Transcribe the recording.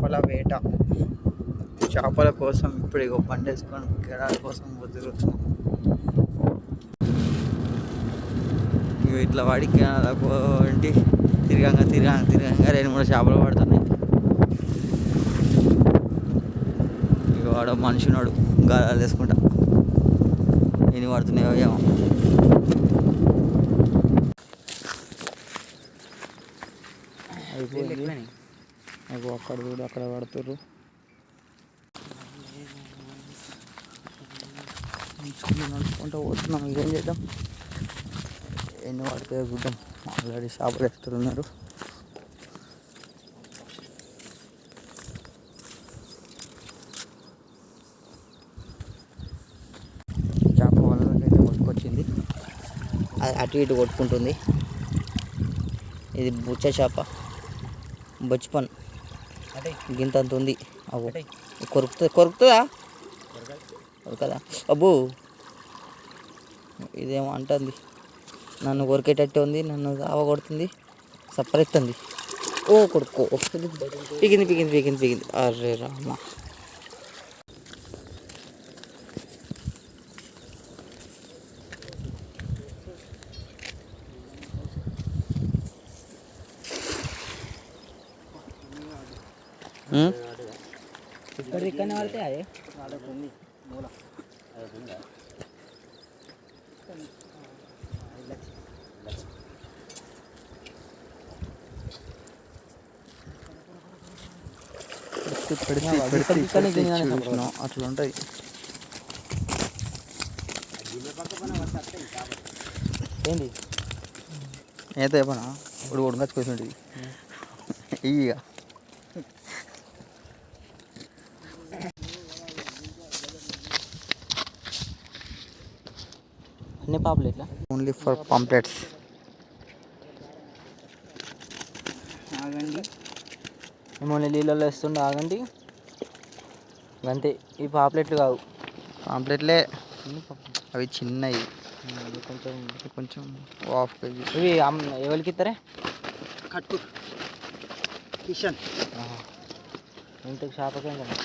చేపల వేట. చేపల కోసం ఇప్పుడు ఇగో బండి వేసుకొని కెడాల కోసం తిరుగుతున్నాం. ఇక ఇట్లా వాడి ఏంటి తిరగంగా 2-3 చేపలు పడుతున్నాయి. ఇక వాడు మనిషి ఉన్నాడు గాలాలు వేసుకుంటా. ఎన్ని పడుతున్నాయో ఏమో. అయిపోయింది. అక్కడ చూడు, అక్కడ పడుతుర్రు. నడుచుకుంటూ పోతున్నాం. ఇదేం చేద్దాం, ఎన్ని పడుతాయో చూద్దాం. ఆల్రెడీ చేపలు వేస్తున్నారు. చేప వలకైతే కొట్టుకొచ్చింది, అది అటు ఇటు కొట్టుకుంటుంది. ఇది బుచ్చ చేప, బొచ్చిపన్ గింత అంత ఉంది. అవు కొరుకుతుందా కొరకదా? అబ్బో ఇదేమో అంటుంది, నన్ను కొరికేటట్టే ఉంది, నన్ను ఆవ కొడుతుంది, సప్పరెత్తుంది. ఓ కొడుకో పీకింది. అరే రామ, ఇక్కడనే పడితే అదే అట్లా ఉంటుంది. ఏంటి ఏదో చెప్పనా, ఇప్పుడు కొడుకొచ్చుకొచ్చింది ఇక అన్ని పాపులేట్లా ఓన్లీ ఫర్ పాంప్లెట్స్. ఆగండి, మిమ్మల్ని నీళ్ళలో వేస్తుండే, ఆగండి అంతే. ఈ పాంప్లెట్లు కావు, పాంప్లెట్లే అవి చిన్నవి, కొంచెం హాఫ్ కేజీ. ఇవి ఎవరికి ఇస్తారే? కట్టు కిషన్ ఇంటికి చేపకే